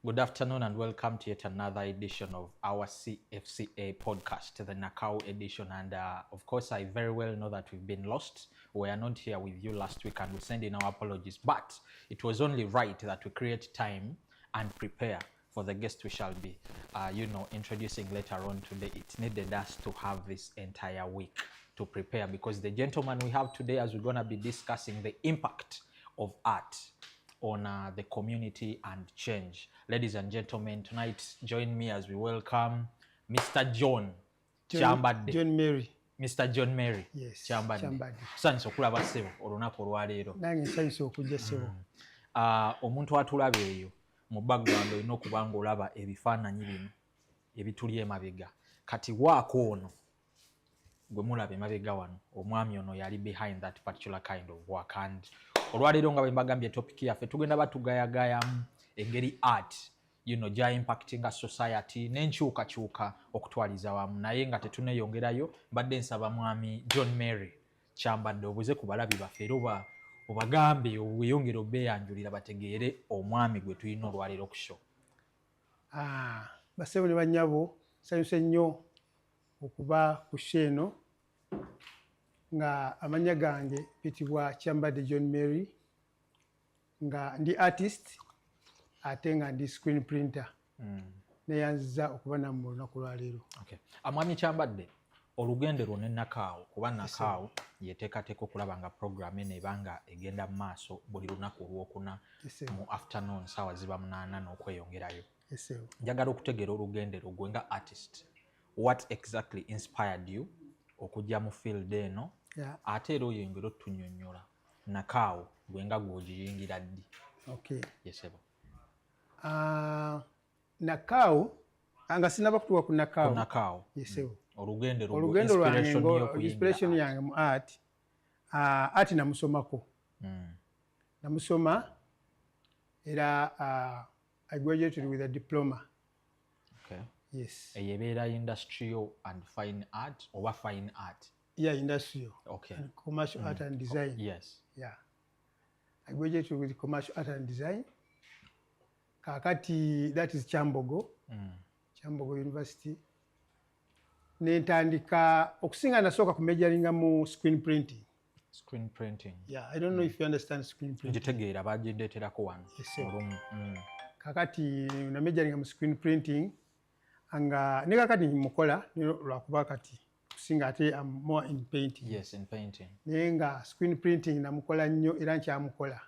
Good afternoon and welcome to yet another edition of our CFCA podcast, the Nakao edition. And of course, I very well know that we've been lost. We are not here with you last week and we send in our apologies. But it was only right that we create time and prepare for the guest we shall be, introducing later on today. It needed us to have this entire week to prepare because the gentleman we have today, as we're going to be discussing the impact of art on the community and change. Ladies and gentlemen, tonight join me as we welcome Mr. John Kyambadde. John Mary. Mr. John Mary. Yes. Kyambadde. Nsanyusa okulaba ssebo olunaku olwaleero. Nange nsanyusa okujja ssebo. Omuntu atulaba eyo mu background olina okuba ng'olaba ebifaananyi bino ebituli emabega. Kati waako ono gwe mulaba emabega wano omwami ono yali behind that particular kind of work. And olwaleero nga bwe mbagambye topic yaffe tugenda batugayagayamu engeri art gya impactinga society n'enkyukakyuka okutwaliza wamu, naye nga tetuneeyongerayo mbadde nsaba mwami John Mary Kyambadde obuze ku balabi baffe era obagambe obweyongera obeeyanjulira bategeere omwami gwe tulina olwaleero ku show. Basebo ne bannyabo nsanyuse nnyo okuba ku show eno nga amanya gange pitibwa Kyambadde John Mary nga ndi artist ate nga ndi screen printer. Neyanziza okuba nammwe olunaku lwaleero. Okay. Amwami Kyambadde, olugendo lwonna Nakaawo kuba Nakaawo yeteekateeka okulaba nga program eno ebanga egenda mu maaso buli lunaku olwokuna mu afternoon saawa ziba 8 n'okweyongerayo. Njagala okutegeera olugendero gwe nga artist. What exactly inspired you okujja mu field eno? Ate era oyongera otunnyonnyola Nakaawo gwe nga gw'ogiyingira ddi? Okay. Yes, ebo. Nakaawo nga sinaba kutuuka ku Nakaawo. Ku Nakaawo. Yes, ebo. Olugendo lwange inspiration yange mu art. Art namusomako. Namusoma era I graduated with a diploma. Okay. Yes. Eyebeera industrial and fine art or fine art? Yeah, industrial. Okay. And commercial art and design. Yes. Yeah. I graduated with commercial art and design. Kakati, that is Kyambogo. Kyambogo University. Nentandika okusinga nasooka ku majoringa mu screen printing. Screen printing. Yeah, I don't know if you understand screen printing. Njitegeera bagindeeterako wano. Yes. Kakati na majoringa mu screen printing anga ne kakati mukola lwakuba kati kusinga ate I'm more in painting. Yes, in painting. Nenga screen printing namukola nnyo era nkyamukola.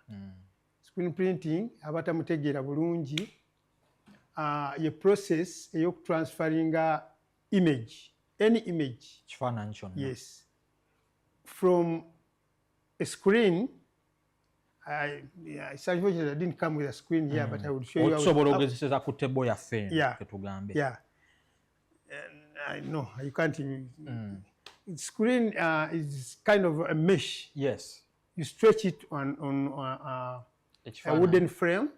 Screen printing abatamutegeera bulungi ye process eyokutransferinga image, any image. Kifaananyi kyonna. Yes. From a screen, I didn't come with a screen here, but I would show you. Osobola ogezeseza ku table yaffe ketugambe. Yeah. No, you can't even. Screen is kind of a mesh. Yes. You stretch it on a wooden frame.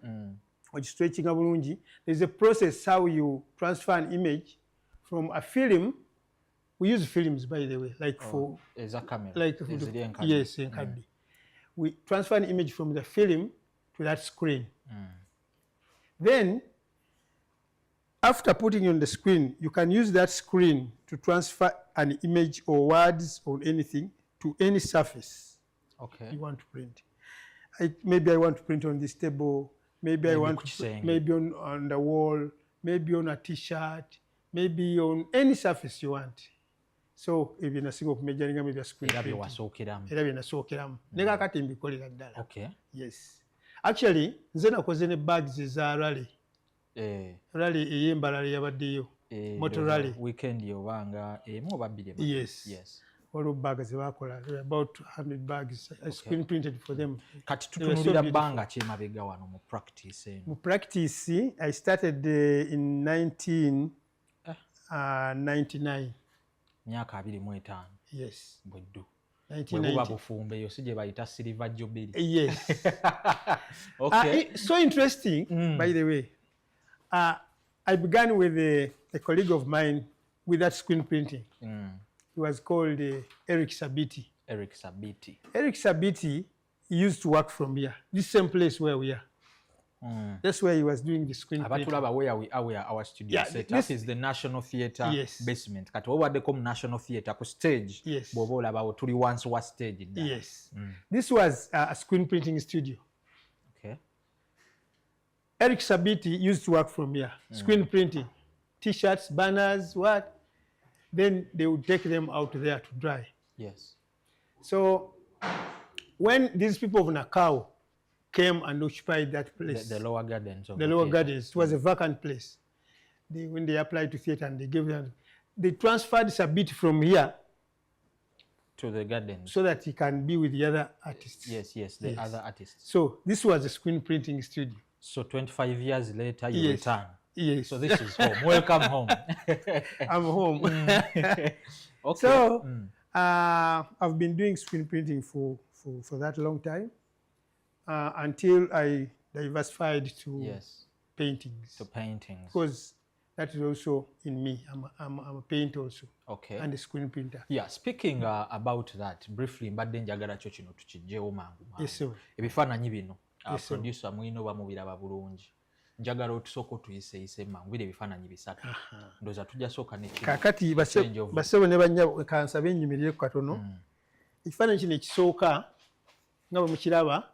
Or you stretching abulungi. There's a process how you transfer an image from a film. We use films, by the way, like for as a camera. Like yes, in we transfer an image from the film to that screen. Then, after putting it on the screen, you can use that screen to transfer an image or words or anything to any surface you want to print. Maybe I want to print on this table, maybe I want to maybe on the wall, maybe on a t-shirt, maybe on any surface you want. So if you're single majoring maybe a screen printing. Nega kati mbikolera ddala. Okay. Yes. Actually, nze nakoze ne bags za rally. Rally ey'embalala yabaddeyo. Motor rally. Weekend yobanga emu babiri. Yes. Yes. All bags ze bakola about 100 bags. I screen printed for them. Kati tutunulira banga ki mabega wano mu practice eno. Mu practice I started in 1999. Myaka 25. Yes. Bweddu. 1990. Bufumbe yo sije bayita silver jubilee. Yes. Okay. So interesting, by the way. I began with a colleague of mine with that screen printing. He was called Eric Sabiti. Eric Sabiti. Eric Sabiti used to work from here, this same place where we are. That's where he was doing the screen printing. abatulaba where our studio Yeah, set this- up is the National Theatre Yes. basement. Kati wabaddeko mu National Theatre ku stage. Yes. Bw'oba olabawo tuli wansi wa stage ddala. Yes. This was a screen printing studio. Okay. Eric Sabiti used to work from here, screen printing, T-shirts, banners, what? Then they would take them out there to dry. Yes. So when these people of Nakao came and occupied that place, The lower gardens of the lower theatre. gardens, it was a vacant place. When they applied to theatre and they gave them, they transferred Sabiti from here To the gardens. so that he can be with the other artists. Yes, the other artists. So this was a screen printing studio. So 25 years later, you Yes. return. Yes. So this is home. Welcome home. I'm home. Okay. So I've been doing screen printing for that long time until I diversified to Yes. paintings, To paintings. because that is also in me. I'm a painter also Okay. and a screen printer. Yeah, speaking about that briefly, mbadde njagala kyo kino tukijjeewo mangu mangu. Yes, sir. Ebifaananyi bino Yes, sir. producer mwine oba mubiraba bulungi. Njagala otusooka otuyiseyise mangu biri ebifaananyi bisatu. Ndowooza tujja sooka ne kino. Kakati Change of- basebo ne bannyabo kansabe ennyumirire katono. Ekifaananyi kino ekisooka nga bwe mukiraba,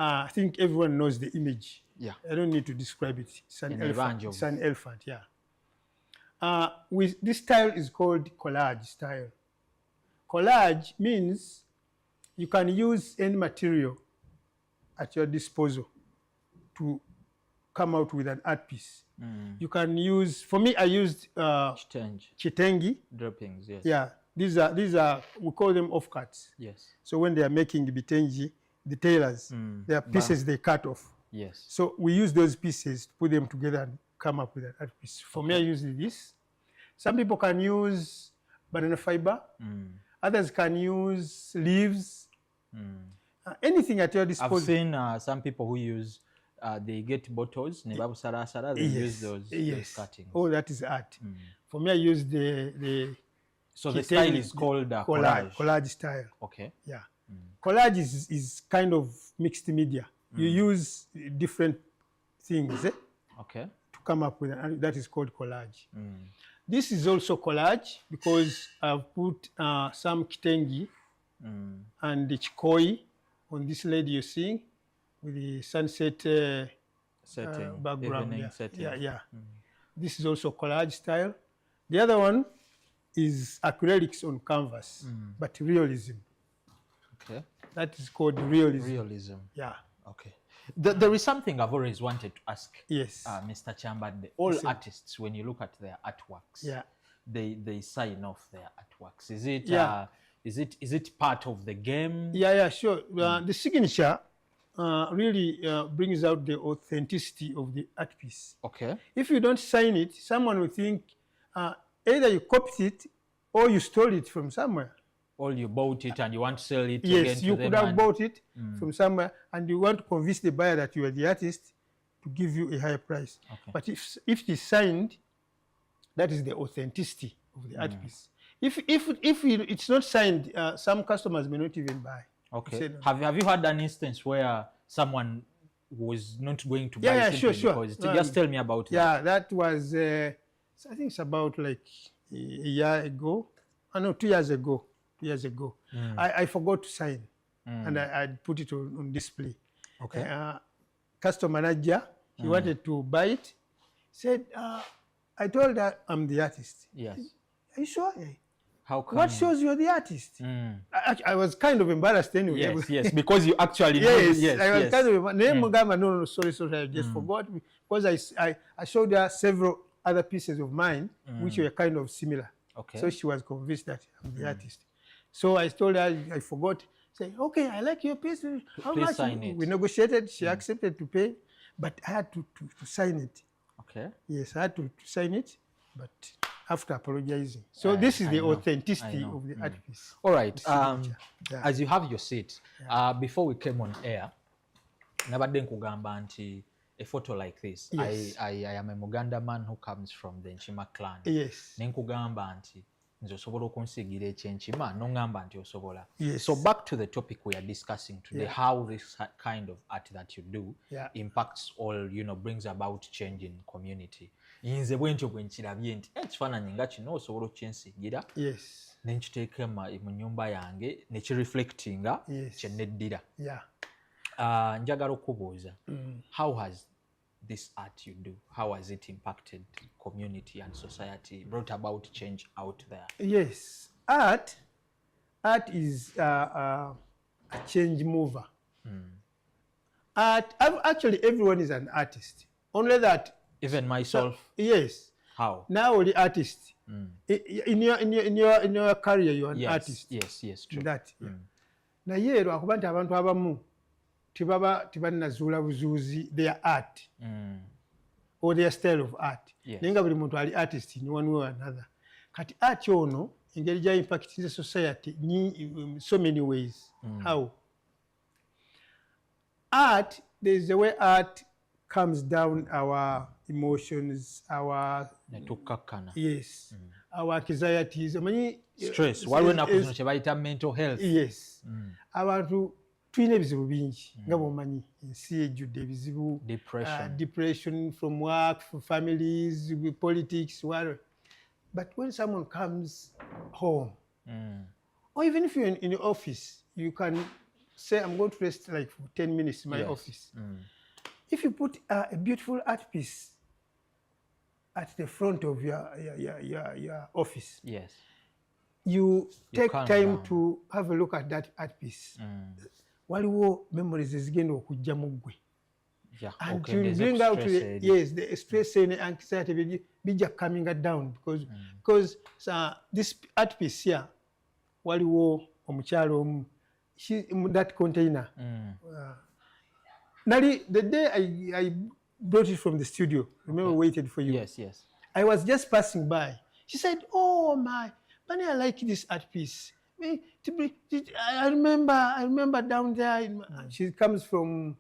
I think everyone knows the image. Yeah. I don't need to describe it. It's an In a elephant. range of- It's an elephant, yeah. This style is called collage style. Collage means you can use any material at your disposal to come out with an art piece. You can use, for me, I used Change. chitengi. Droppings, yes. Yeah, these are we call them offcuts. Yes. So when they are making bitengi, the tailors, they are pieces they cut off. Yes. So we use those pieces to put them together and come up with an art piece. For me, I use this. Some people can use banana fiber. Others can use leaves. Anything at your I've disposal. seen some people who use, they get bottles, ne babusarasara, they use those cuttings. Oh, that is art. For me, I use the So the style is called collage. collage style. Okay. Yeah. Collage is kind of mixed media. You use different things Okay. to come up with and that is called collage. This is also collage because I've put some kitengi and the chikoi on this lady you're seeing with the sunset Setting. background. Evening Yeah. setting. Yeah. This is also collage style. The other one is acrylics on canvas, but realism. Okay. That is called realism. Realism. Yeah. Okay. There is something I've always wanted to ask Yes. Mr. Kyambadde. All artists, when you look at their artworks, Yeah. they sign off their artworks. Is it Yeah. is it part of the game? Yeah, sure. The signature really brings out the authenticity of the art piece. Okay. If you don't sign it, someone will think either you copied it or you stole it from somewhere. Or you bought it and you want to sell it again Yes, to you them could have and- bought it from somewhere and you want to convince the buyer that you are the artist to give you a higher price. Okay. But if it is signed, that is the authenticity of the art piece. If it's not signed, some customers may not even buy. Okay. Say no. Have you had an instance where someone was not going to buy Yeah, simply sure. because just tell me about that. Yeah, that was, I think it's about like a year ago. No, 2 years ago. 2 years ago. I forgot to sign and I put it on display. Okay. Customer manager, he wanted to buy it. Said, I told her I'm the artist. Yes. Are you sure? How come? What shows you're the artist? I was kind of embarrassed anyway. Yes, because you actually know. Yes, I was kind of embarrassed. No, sorry, I just forgot because I showed her several other pieces of mine which were kind of similar. Okay. So she was convinced that I'm the artist. So I told her I forgot. Say, okay, I like your piece. How Please much? sign it. We negotiated. She accepted to pay, but I had to sign it. Okay. Yes, I had to sign it, but after apologizing. So this is the authenticity of the art piece. All right. Yeah. As you have your seat, before we came on air, nabadde nkugamba nti a photo like this. Yes. I am a Muganda man who comes from the Nchima clan. Yes. Nenkugamba nti nze osobola okunsiigira ekyenkima n'oŋŋamba nti osobola. Yes. So back to the topic we are discussing today, Yeah. how this kind of art that you do Yeah. impacts or brings about change in community. Nze bwentyo bwe nkirabye nti ekifaananyi nga kino osobola okukyensiigira Yes. ne nkiteeka mu nnyumba yange ne kireflectinga Yes. kye neddirira. Yeah. Njagala okubuuza, how has this art you do, how has it impacted community and society, brought about change out there? Yes. Art is a change mover. Art, actually everyone is an artist. Only that. Even myself. Yes. How? Now the artist. In your career, you are an Yes, artist. yes, true. That. Naye lwakuba nti abantu abamu tebanazuula buzuuzi their art or their style of art. Yes. Naye nga buli muntu ali artist in one way or another. Kati art ono engeri gya impact in the society in so many ways. How? Art, there is a way art comes down our emotions, our yes, our anxieties. Stress. Waliwo ennaku zino kye bayita mental health. Yes. Abantu tulina ebizibu bingi nga bw'omanyi ensi ejjudde ebizibu. Depression from work, from families, politics, whatever. But when someone comes home, or even if you're in your office, you can say, I'm going to rest like for 10 minutes in my office. If you put a beautiful art piece at the front of your office, yes, you take time to have a look at that art piece. Waliwo memories ezigenda okujja mu ggwe. And you bring out the stress and anxiety bija coming down because this art piece here, waliwo omukyalo omu, she in that container. Nali, the day I brought it from the studio, remember, waited for you. Yes. I was just passing by. She said, "Oh my, Bunny, I like this art piece. I remember down there." She comes from.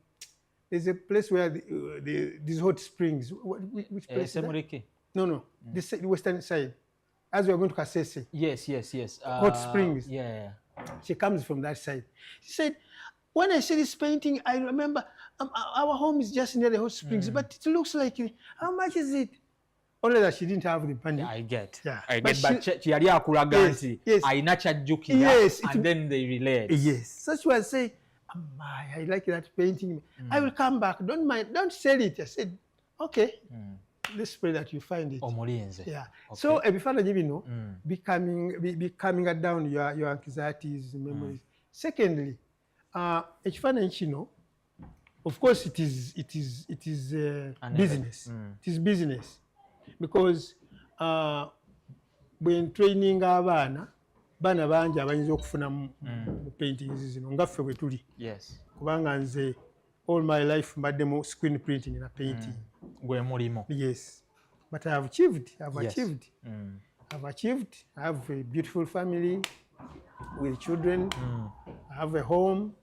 There's a place where these hot springs. Which place? No. The western side. As we are going to Kasese. Yes. Hot springs. Yeah. She comes from that side. She said, when I see this painting, I remember our home is just near the hot springs, but it looks like, how much is it? Only that she didn't have the money. I get. Yeah. But yali akulaga nti ayina kyajjukira, and then they relate. Yes. So she was saying, I like that painting. I will come back. Don't mind. Don't sell it. I said, okay. Let's pray that you find it. Yeah. Okay. So ebifaananyi bino becoming down your anxieties, memories. Secondly, ekifaananyi kino, of course, it is business. It is business because when training abaana bangi abayinza okufuna mu paintings zino nga ffe bwe tuli. Yes. Kubanga nze all my life mbadde mu screen printing na painting. Gwe mulimo. Yes. But I have achieved. I have a beautiful family with children. I have a home.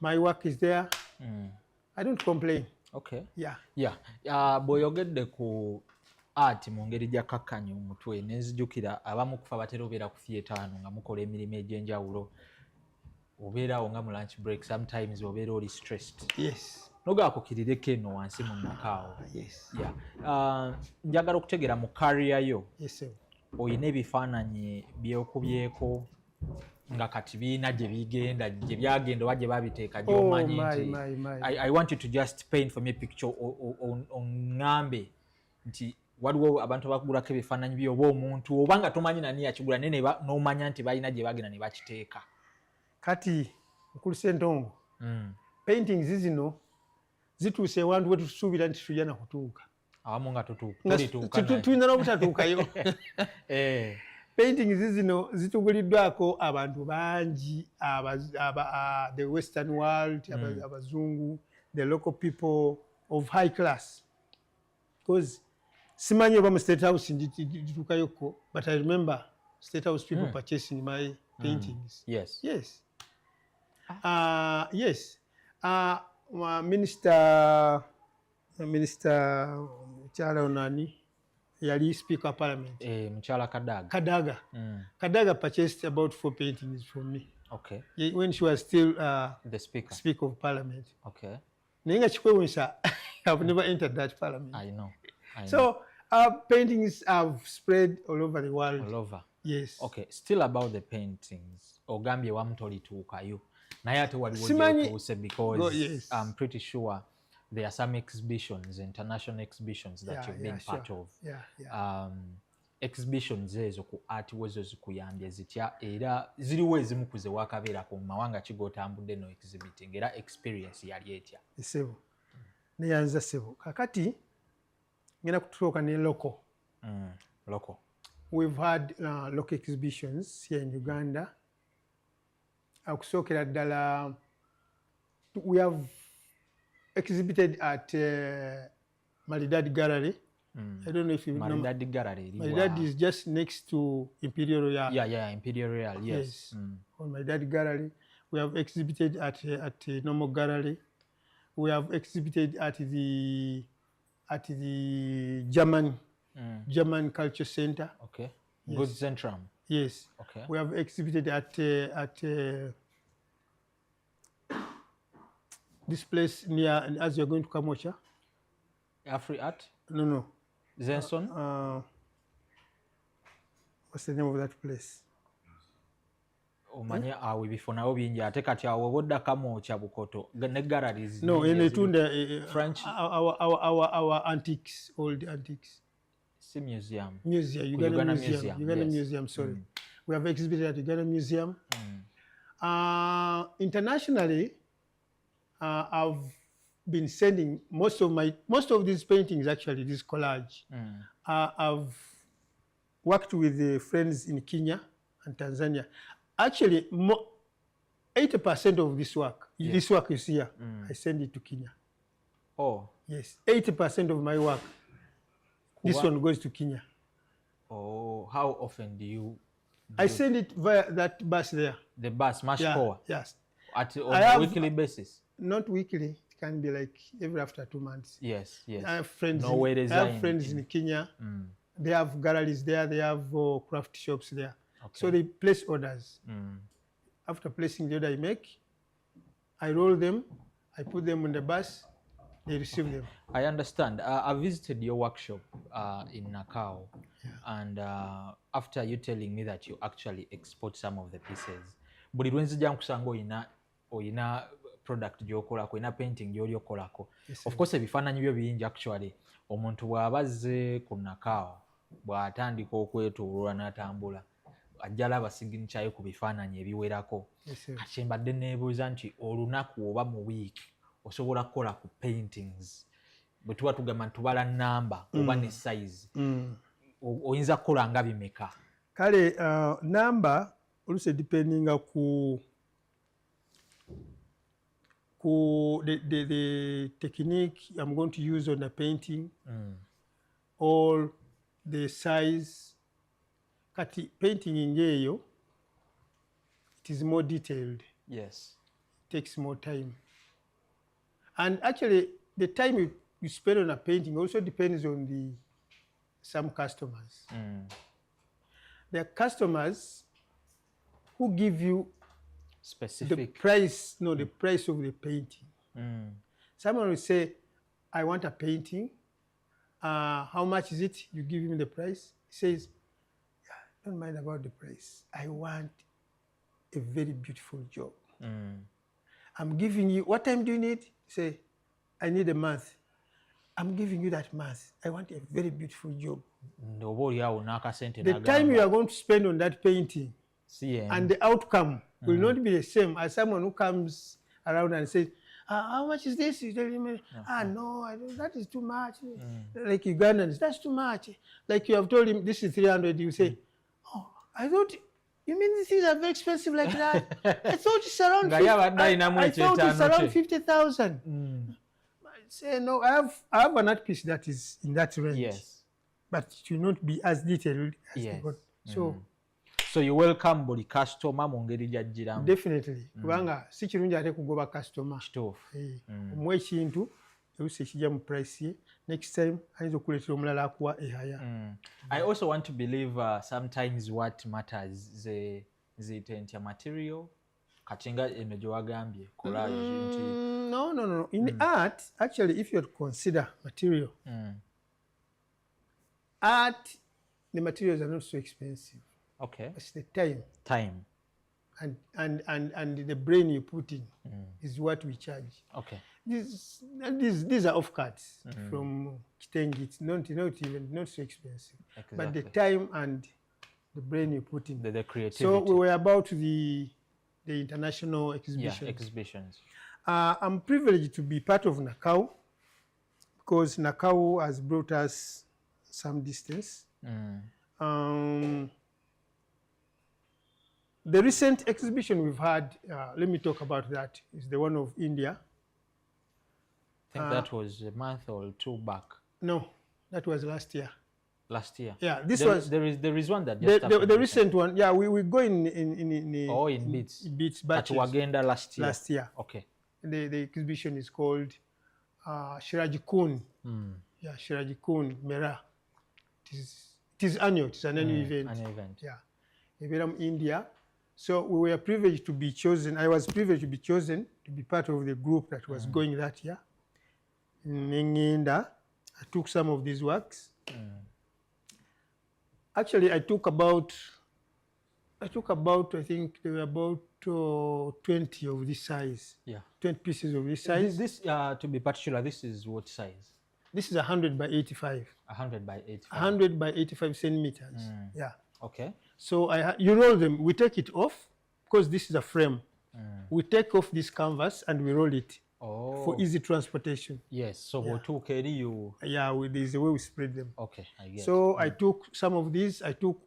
My work is there. I don't complain. Okay. Yeah. Bw'oyogedde ku art mu ngeri gya kakkanya omutwe nenzijukira abamu kufa batera obeera ku theatre nga mukola emirimu egy'enjawulo, obeerawo nga mu lunch break, sometimes obeera oli stressed. Yes. Nogakukirireko eno wansi mu nakaawo. Yes. Njagala okutegeera mu career yo. Yes, sir. Oyina ebifaananyi byekubyeko nga kati biina gye bigenda gye byagenda oba gye babiteeka gy'omanyi nti I want you to just paint for me a picture oŋŋambe nti waliwo abantu abakugulako ebifaananyi byo oba omuntu oba nga tomanyi nani yakigula naye n'omanya nti balina gye bagenda ne bakiteeka. Kati Mukulu Ssentongo, paintings zino zituuse ewantu we tusuubira nti tujja nakutuuka. Awamu nga tutuuka. Tulina n'obutatuukayo. Paintings zino zituguliddwako abantu bangi, the western world, abazungu, the local people of high class. Because simanyi oba mu State House ndituukayoko, but I remember State House people purchasing my paintings. Yes. Yes. Minister Chala Onani, yali Speaker of Parliament. Muchala Kadaga. Kadaga. Kadaga purchased about 4 paintings from me. Okay. When she was still The Speaker. Speaker of Parliament. Okay. I've never entered that parliament. I know. So paintings have spread all over the world. All over. Yes. Okay. Still about the paintings. Ogambye wamutolituukayo. Naye ate waliwo gy'otuuse because yes. I'm pretty sure there are some exhibitions, international exhibitions that you've been part of. Exhibitions ezo ku art wezo zikuyambye zitya era ziriwo ezimu ku ze wakabeerako mu mawanga ki g'otambudde no exhibiting era experience yali etya? Sebo. Neyanza sebo. Kakati ngenda kutuuka ne local. Local. We've had local exhibitions here in Uganda. Akusookera ddala we have exhibited at Maridadi Gallery. I don't know if you know. Maridadi Gallery. Maridadi is just next to Imperial Royal. Yeah, Imperial Royal, yes. On Maridadi Gallery. We have exhibited at normal gallery. We have exhibited at the German Culture Center. Okay. Yes. Good Zentrum. Yes. Okay. We have exhibited at this place near, as you're going to Kamocha. Afri Art? No. Zenson? What's the name of that place? Omanya awe bifonawo bingi ate kati awo bodda Kamwocha Bukoto ne galleries. No, enetunda French. Our antiques, old antiques. Museum. Uganda Museum, sorry. We have exhibited at Uganda Museum. Internationally, I've been sending most of these paintings, actually, this collage. I've worked with the friends in Kenya and Tanzania. Actually, 80% of this work is here. I send it to Kenya. Oh. Yes, 80% of my work. This one goes to Kenya. Oh, how often do you? I send it via that bus there. The bus, Mashpoa? Yes. On a weekly basis? Not weekly. It can be like every after 2 months. Yes. I have friends, in Kenya. They have galleries there. They have craft shops there. Okay. So they place orders. After placing the order I make, I roll them. I put them on the bus. They receive them. I understand. I visited your workshop in Nakao, and after you telling me that you actually export some of the pieces, buli lwenzija nkusanga oyina product gy'okolako, oyina painting gy'oli okolako. Of course ebifaananyi byo bingi actually. Omuntu bw'aba azze ku Nakao bw'atandika okwetooloola n'atambula ajja alaba signature ye ku bifaananyi ebiwerako. Kyembadde neebuuza nti olunaku oba mu wiiki osobola kukola ku paintings bwe tuba tugamba tubala namba oba ne size oyinza kukola nga bimeka? Kale namba oluusi dependinga ku the technique I'm going to use on the painting or the size. Kati painting ngeyo, it is more detailed. Yes. It takes more time. And actually, the time you spend on a painting also depends on some customers. There are customers who give you specific the price of the painting. Someone will say, I want a painting. How much is it? You give him the price. He says, yeah, don't mind about the price. I want a very beautiful job. I'm giving you, what time do you need? Say, I need a month. I'm giving you that month. I want a very beautiful job. The time you are going to spend on that painting and the outcome will not be the same as someone who comes around and says, how much is this? You tell him, no, that is too much. Like Ugandans, that's too much. Like you have told him, this is 300, you say, oh, I thought, you mean these things are very expensive like that? I thought it's around 50,000. I say, no, I have an art piece that is in that range. Yes. But it will not be as detailed as the God. So you welcome buli customer mu ngeri gy'ajjiramu. Definitely. Kubanga si kirungi ate kugoba customer. Kituufu. Omuwa ekintu oluusi ekijja mu price ye, next time ayinza okuleetera omulala akuwa ehaya. I also want to believe sometimes what matters ziyite ntya material kati nga eno gye wagambye collage nti No. In art, actually, if you consider material, art, the materials are not so expensive. okay, It's the time and the brain you put in is what we charge. okay, These are off-cuts from Kitengi. It's not so expensive. exactly. But the time and the brain you put in. The creativity. So we were about the international exhibitions. Yeah, exhibitions. I'm privileged to be part of NACAO because NACAO has brought us some distance. The recent exhibition we've had, let me talk about that, is the one of India. I think that was a month or two back. No, that was last year. Last year. Yeah, there is one that just happened. The recent one. Yeah, we go in bits. Bits At batches. Wagenda last year. Last year. Okay. The exhibition is called Shirajikun. Yeah, Shirajikun Mera. It is annual. It's an annual event. An event. Yeah, in India. So we were privileged to be chosen. I was privileged to be chosen to be part of the group that was going that year. In Ngenda, I took some of these works. Actually, I took about, I think there were about 20 of this size. Yeah. 20 pieces of this size. This to be particular, this is what size? This is 100 by 85. 100 by 85. 100 by 85 centimeters. Yeah. Okay. So you roll them. We take it off because this is a frame. We take off this canvas and we roll it for easy transportation. Yes. So what took you? Yeah, there's a way we spread them. Okay, I get. So I took some of these. I took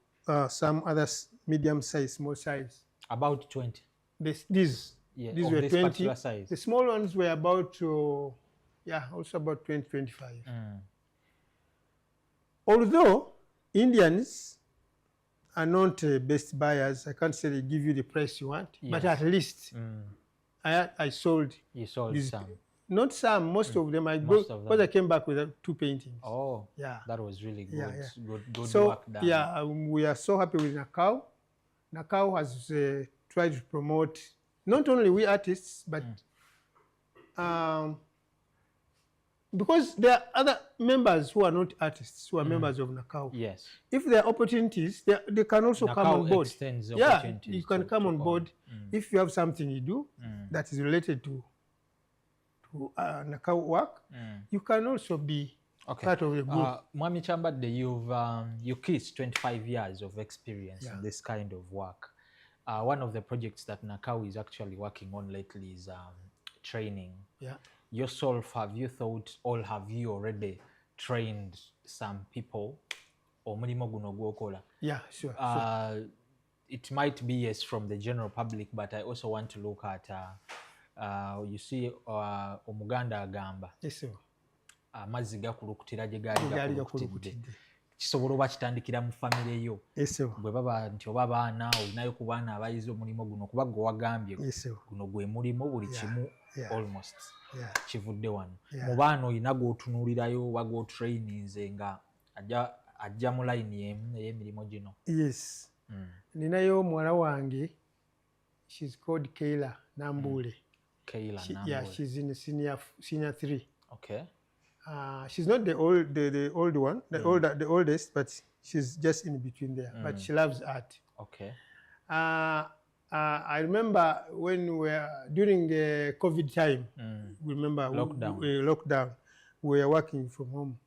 some others, medium size, small size. About 20. These were 20. Size. The small ones were about also about 20, 25. Although Indians are not best buyers, I can't say they give you the price you want, but at least I sold. You sold these, some. Not some, most of them. Because I came back with 2 paintings. Oh, yeah, that was really good. Yeah. Good so, work done. Yeah, we are so happy with NACAO. NACAO has tried to promote not only we artists, but because there are other members who are not artists, who are members of NACAO. Yes. If there are opportunities, they can also come on board. Yeah, you can come on board. If you have something you do that is related to NACAO work, you can also be part of the group. Mwami Kyambadde, you kissed 25 years of experience in this kind of work. One of the projects that NACAO is actually working on lately is training. Yeah. Yourself, have you thought, or have you already trained some people? Yeah, sure. It might be yes from the general public, but I also want to look at, you see, Omuganda agamba. Yes, sir. Amazzi gakulukutira gye gaali gakulukutidde. Kisobola oba kitandikira mu famire yo. Bwe baba nti oba baana olinayo ku baana abayize omulimu guno kuba gwe wagambye guno gwe mulimu buli kimu almost kivudde wano. Mu baana olina gw'otunuulirayo oba gw'otraininze nga ajja mu layini ey'emirimu gino. Yes. Ninayo muwala wange, she's called Kayla Nambule. Kayla Nambule. Yeah, she's in senior 3. Okay. She's not the old one, the oldest, but she's just in between there. But she loves art. Okay. I remember when we were during the COVID time. Remember lockdown. We were working from home,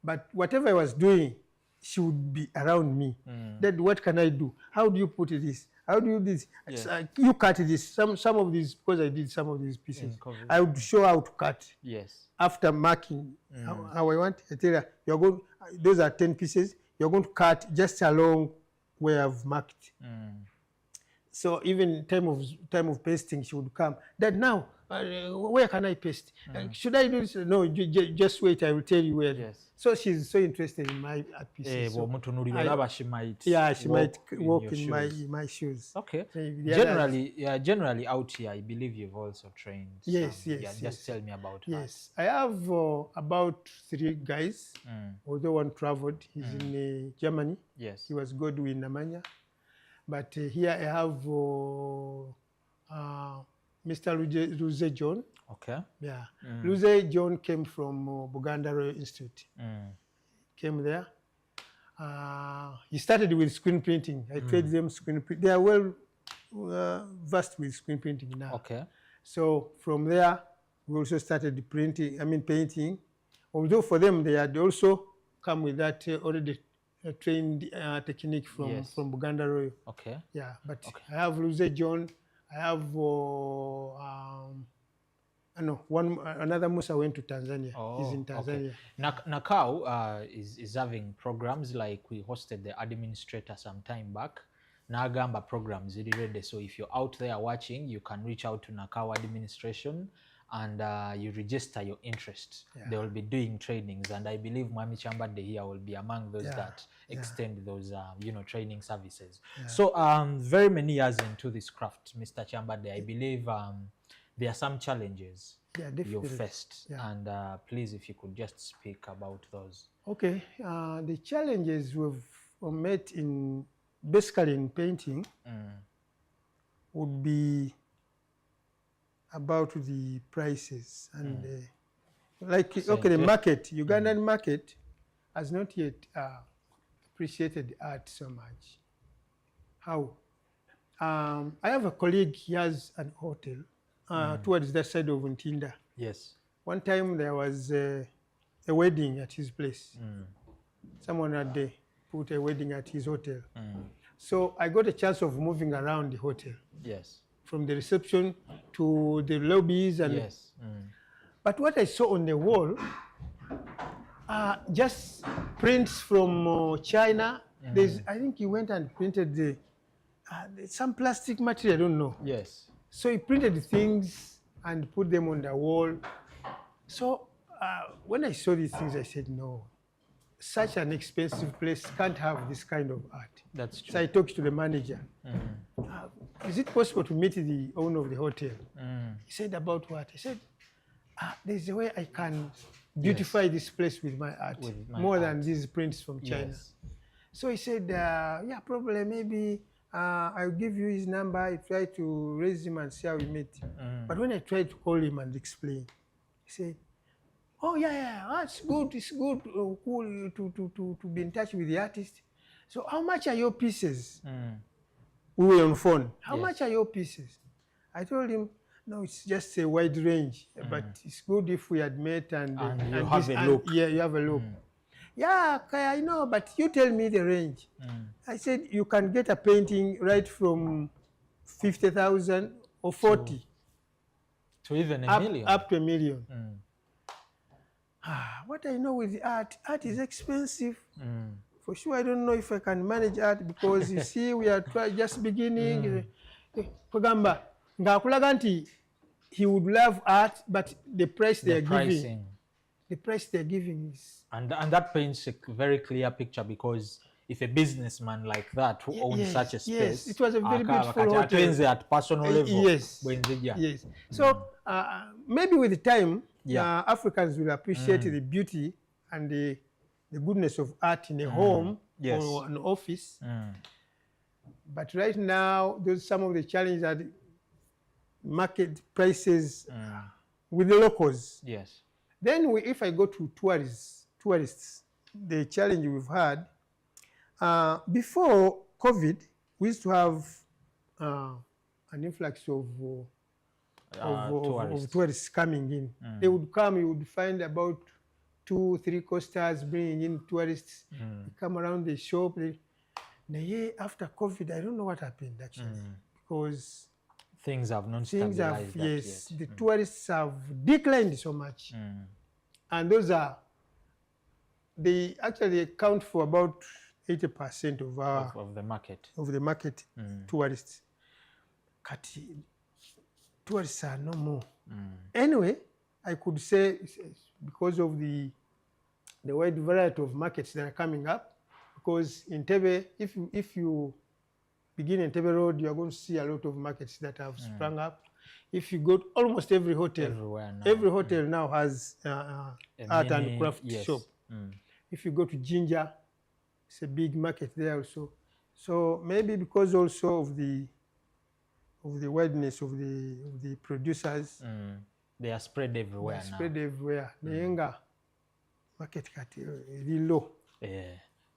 but whatever I was doing, she would be around me. Dad, what can I do? How do you put this? How do you do this? Yeah. You cut this. Some of these, because I did some of these pieces, I would show how to cut. Yes. After marking how I want, I tell her, you're going. Those are 10 pieces. You're going to cut just along where I've marked. So even time of pasting, she would come. Dad, now Where can I paste? Should I do this? No, just wait. I will tell you where. Yes. So she's so interested in my art pieces. So bw'omutunuulira olaba she might she might walk your in shoes. my shoes. Okay. So the others- Generally out here, I believe you've also trained. Yes, some. yes, Yeah, just yes. tell me about Yes, I have about 3 guys. Although one traveled, he's in Germany. Yes. He was Godwin Namanya. But here I have Mr. Luze John. Okay. Yeah, Luze John came from Buganda Royal Institute. Came there. He started with screen printing. I trained them screen print. They are well versed with screen printing now. Okay. So from there, we also started painting. Although for them, they had also come with that already trained technique from Buganda Royal. Okay. Yeah, but I have Luze John. I have another Musa went to Tanzania. He's in Tanzania. Okay. Nakau is having programs like we hosted the administrator some time back. Nagamba programs really ready. So if you're out there watching, you can reach out to Nakau administration and you register your interest. They will be doing trainings, and I believe Mwami Kyambadde here will be among those that extend those training services. So very many years into this craft, Mr. Kyambadde, I believe there are some challenges you've faced, and please, if you could just speak about those. Okay, the challenges we've met basically in painting would be about the prices and the market. Ugandan market has not yet appreciated art so much. How? I have a colleague, he has an hotel towards that side of Ntinda. Yes. One time there was a wedding at his place. Someone had put a wedding at his hotel. So I got a chance of moving around the hotel. Yes. From the reception to the lobbies and but what I saw on the wall just prints from China. I think he went and printed some plastic material, I don't know. Yes. So he printed things and put them on the wall. So when I saw these things, I said, no, such an expensive place can't have this kind of art. That's true. So I talked to the manager. Is it possible to meet the owner of the hotel? He said, about what? I said, there's a way I can beautify this place with my art, more than these prints from China. So he said, yeah, probably, maybe I'll give you his number. I try to raise him and see how we meet. But when I tried to call him and explain, he said, oh, yeah, it's good. It's good, cool to be in touch with the artist. So how much are your pieces? We were on phone. How much are your pieces? I told him, no, it's just a wide range, but it's good if we had met and you have a look. Yeah, you have a look. Yeah, I know, but you tell me the range. I said, you can get a painting right from 50,000 or 40. To even a million? Up to $1 million. What I know with the art is expensive. For sure, I don't know if I can manage art because you see, we are just beginning. Kugamba, ngakulaga nti he would love art, but the price they are giving, the price they are giving is. And that paints a very clear picture, because if a businessman like that who owns such a space, it was a very beautiful hotel at personal level. Yes. So maybe with time, Africans will appreciate the beauty and the goodness of art in a home or an office. But right now, there's some of the challenges that market prices with the locals. Yes. Then if I go to tourists, the challenge we've had, before COVID, we used to have an influx of tourists coming in. They would come, you would find about 2-3 coasters bringing in tourists. They come around the shop. After COVID, I don't know what happened actually, because things have not stabilized yet. The tourists have declined so much, and those they actually account for about 80% of the market tourists. Tourists are no more. Anyway, I could say it's because of the wide variety of markets that are coming up, because in Tebe, if you begin in Tebe Road, you are going to see a lot of markets that have sprung up. If you go to almost every hotel, every hotel now has art and craft shop. If you go to Jinja, it's a big market there also. So maybe because also of the wideness of the producers, they are spread everywhere now. Spread everywhere. Nenga market kati low.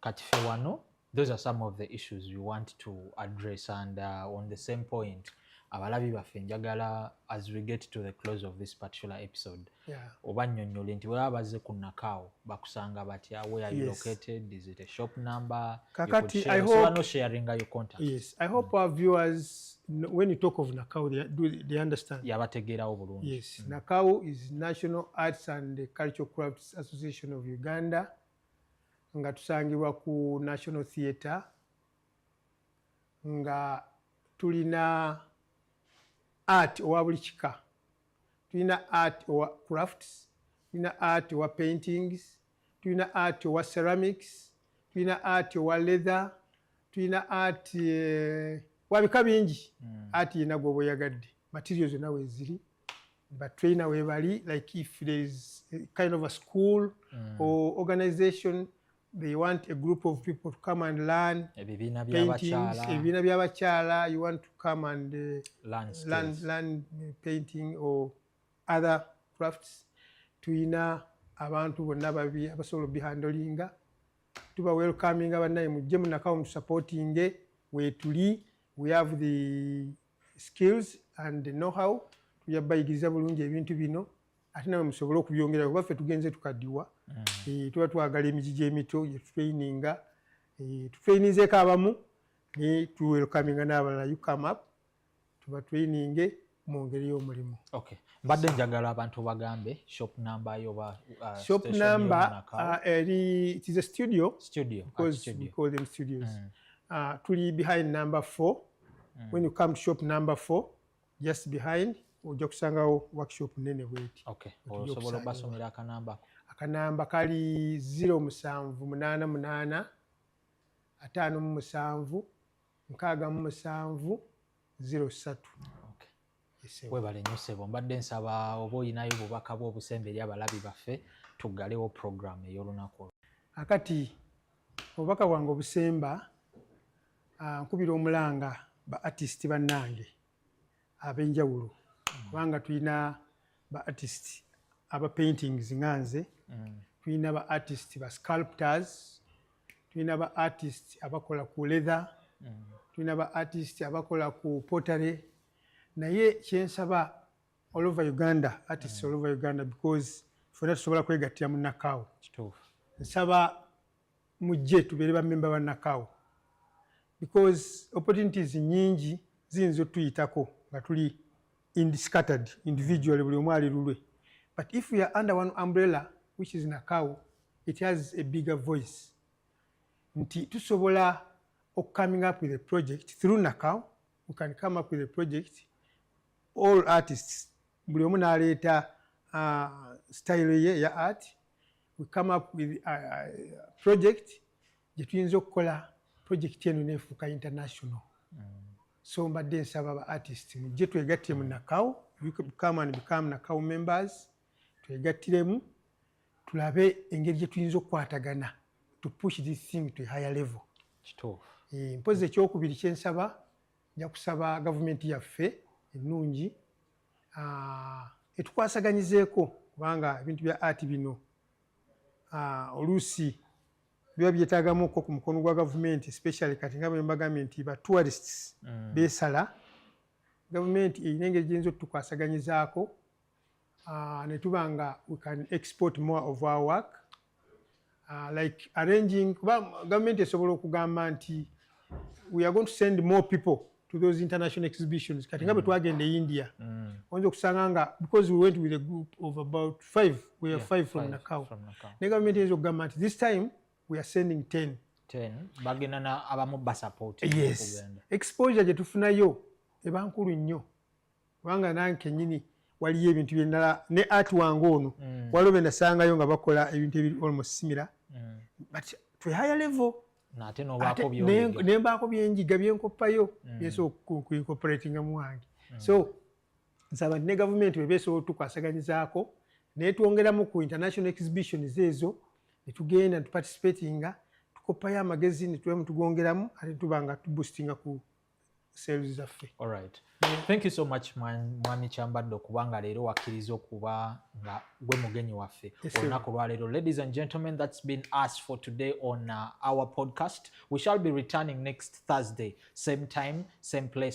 Kati fe wano, those are some of the issues we want to address, and on the same point, abalabi baffe njagala as we get to the close of this particular episode, obannyonnyole nti bwe bazze ku Nakao bakusanga batya, where are you located, is it a shop number, kakati I hope no sharing your contact. Yes, I hope our viewers, when you talk of Nakao, they understand. Yabategeerawo bulungi. Yes, Nakao is National Arts and Cultural Crafts Association of Uganda, nga tusangibwa ku National Theatre, nga tulina art owa buli kika. Tulina art owa crafts, tulina art owa paintings, tulina art owa ceramics, tulina art owa leather, tulina art wabika bingi. Art yena gwe yagadde, materials zonna we ziri, but trainer we bali, like if there is a kind of a school or organization, they want a group of people to come and learn paintings, ebibiina by'abakyala, you want to come and learn painting or other crafts, tuyina abantu bonna babi abasobola bihandolinga, tuba welcoming abannaye mujje mu Nakao mu supporting wetuli. We have the skills and the know-how, tuyabayigiriza bulungi ebintu bino ate nawe musobole okubyongera kuba ffe tugenze tukaddiwa. Tuba twagala emigi gy'emito yetutraininga, tutraininzeeko abamu ne tuwelkaminga n'abalala, you come up tubatraininge mu ngeri y'omulimu. Okay, mbadde njagala abantu bagambe shop number yoba shop number it is a studio because we call them studios. Tuli behind number 4. When you come to shop number 4, just behind ojja kusangawo workshop nene bweti. Okay, osobola basomera akanamba akanamba kali 0788 57 67 03. Webale nnyo ssebo, mbadde nsaba oba olinayo obubaka bw'obusembe eri abalabi baffe tuggalewo program ey'olunaku. Akati obubaka bwange obusemba, nkubira omulanga ba artist bannange ab'enjawulo, kubanga tulina ba artist aba paintings nganze, tulina ba artist ba sculptors, tulina ba artist abakola ku leather, tulina ba artist abakola ku pottery. Naye kyensaba all over Uganda, artists all over Uganda, because ffenna tusobola kwegattira mu Nakao. Nsaba mujje tubeere bammemba ba Nakao, because opportunities nyingi ziyinza otuyitako nga tuli scattered individually, buli omu ali lulwe. But if we are under one umbrella, which is Nakao, it has a bigger voice. Nti tusobola coming up with a project through Nakao. We can come up with a project, all artists, buli omu n'aleeta style ye ya art, we come up with a project gye tuyinza okukola project eno neefuuka international. So mbadde nsaba ba artist mujje twegattire mu Nakao, you could come and become Nakao members, twegattiremu tulabe engeri gye tuyinza okukwatagana to push this thing to a higher level. Mpozi ekyokubiri kyensaba, nja kusaba gavumenti yaffe ennungi etukwasaganyizeeko, kubanga ebintu bya art bino oluusi biba byetaagamuko ku mukono gwa gavumenti, especially kati nga bwe mbagambye nti ba tourists beesala. Gavumenti erina engeri gy'eyinza otutukwasaganyizaako ne tuba nga we can export more of our work, like arranging, kuba gavumenti esobola okugamba nti we are going to send more people to those international exhibitions. Kati nga bwe twagenda e India, oyinza okusanga nga because we went with a group of about 5, we are 5 from Nakao. Ne gavumenti eyinza okugamba nti this time we are sending 10. Bagenda na abamu basupport. Yes, exposure gye tufunayo eba nkulu nnyo, kubanga nange kennyini waliyo ebintu byendala ne art wange ono waliwo be nasangayo nga bakola ebintu ebiri almost similar but to a higher level nate nobaako nembaako byenjiga byenkoppayo byensobola kuincorporatinga mu wange so nsaba ne gavumenti webeesobola tukwasaganyizako naye twongeramu ku international exhibitions ezo netugenda tuparticipatinga tukoppayo amagezi netubemu tugongeramu ate tuba nga tuboostinga ku sales zaffe. Alright. Thank you so much Mwami Kyambadde okubanga leero wakkiriza okuba nga gwe mugenyi waffe olunaku lwa leero. Ladies and gentlemen, that's been us for today on our podcast. We shall be returning next Thursday, same time, same place.